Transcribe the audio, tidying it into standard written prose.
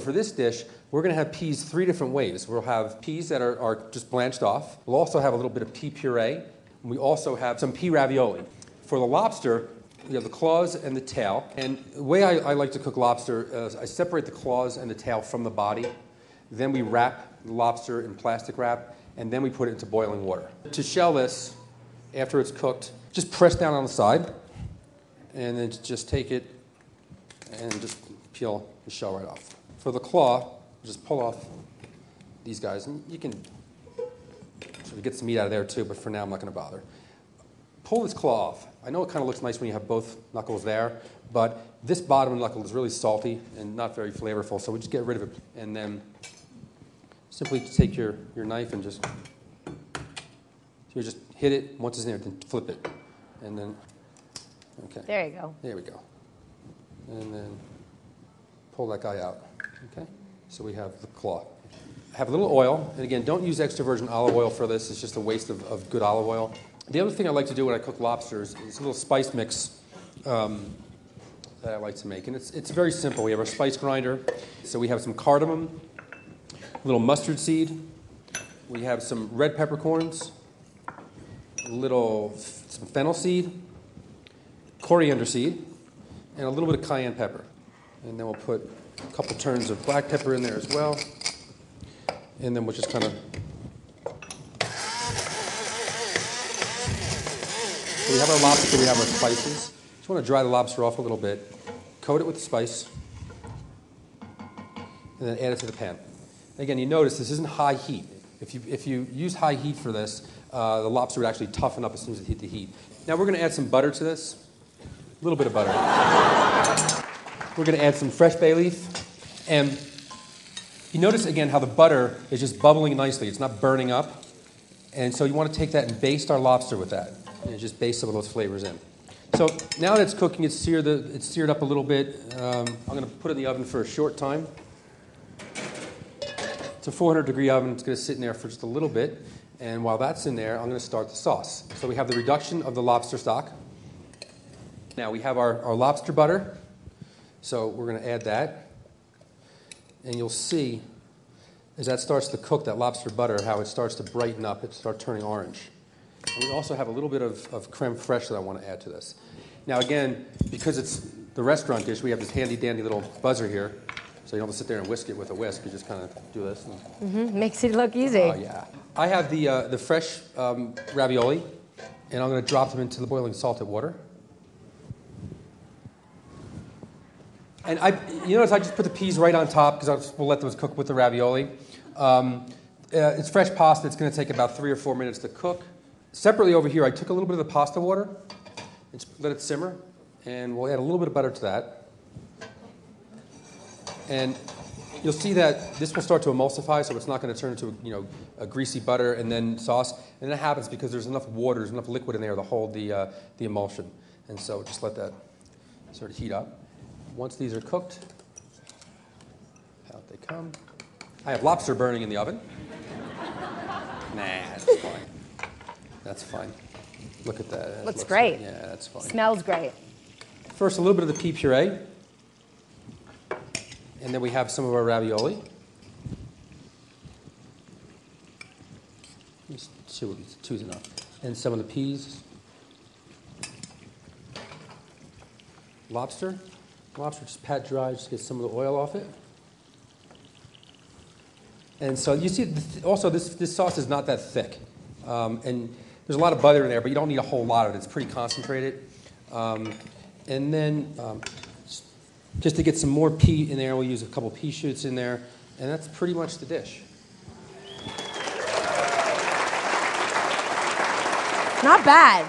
For this dish, we're going to have peas 3 different ways. We'll have peas that are just blanched off. We'll also have a little bit of pea puree. And we also have some pea ravioli. For the lobster, we have the claws and the tail. And the way I like to cook lobster is I separate the claws and the tail from the body. Then we wrap the lobster in plastic wrap, and then we put it into boiling water. To shell this, after it's cooked, just press down on the side, and then just take it and just peel the shell right off. For the claw, just pull off these guys, and you can sort of get some meat out of there too, but for now I'm not going to bother. Pull this claw off. I know it kind of looks nice when you have both knuckles there, but this bottom knuckle is really salty and not very flavorful, so we just get rid of it. And then simply take your knife and just hit it. Once it's in there, then flip it. And then, okay. There you go. There we go. And then pull that guy out. Okay? So we have the claw. Have a little oil, and again, don't use extra virgin olive oil for this. It's just a waste of good olive oil. The other thing I like to do when I cook lobsters is a little spice mix that I like to make. And it's very simple. We have our spice grinder. So we have some cardamom, a little mustard seed. We have some red peppercorns, some fennel seed, coriander seed, and a little bit of cayenne pepper. And then we'll put a couple turns of black pepper in there as well. And then we'll just kind of... So we have our lobster, we have our spices. Just want to dry the lobster off a little bit, coat it with spice, and then add it to the pan. Again, you notice this isn't high heat. If you use high heat for this, the lobster would actually toughen up as soon as it hit the heat. Now we're going to add some butter to this, a little bit of butter. We're going to add some fresh bay leaf, and you notice again how the butter is just bubbling nicely. It's not burning up, and so you want to take that and baste our lobster with that. And just base some of those flavors in. So now that it's cooking, it's seared up a little bit. I'm going to put it in the oven for a short time. It's a 400-degree oven. It's going to sit in there for just a little bit. And while that's in there, I'm going to start the sauce. So we have the reduction of the lobster stock. Now we have our lobster butter. So we're going to add that. And you'll see, as that starts to cook, that lobster butter, how it starts to brighten up. It starts turning orange. And we also have a little bit of creme fraiche that I want to add to this. Now again, because it's the restaurant dish, we have this handy-dandy little buzzer here. So you don't have to sit there and whisk it with a whisk. You just kind of do this. Makes it look easy. Oh, yeah. I have the fresh ravioli, and I'm going to drop them into the boiling salted water. And you notice I just put the peas right on top because we'll let those cook with the ravioli. It's fresh pasta. It's going to take about 3 or 4 minutes to cook. Separately over here, I took a little bit of the pasta water and let it simmer, and we'll add a little bit of butter to that. And you'll see that this will start to emulsify, so it's not going to turn into a greasy butter and then sauce. And that happens because there's enough water, there's enough liquid in there to hold the emulsion. And so just let that sort of heat up. Once these are cooked, out they come. I have lobster burning in the oven. Nah, that's fine. That's fine. Look at that. Looks great. Yeah, that's fine. Smells great. First, a little bit of the pea puree. And then we have some of our ravioli. Just two's enough. And some of the peas. Lobster. Lobster just pat dry, just get some of the oil off it. And so you see, also this sauce is not that thick. And there's a lot of butter in there, but you don't need a whole lot of it. It's pretty concentrated. And then just to get some more pea in there, we'll use a couple pea shoots in there. And that's pretty much the dish. Not bad.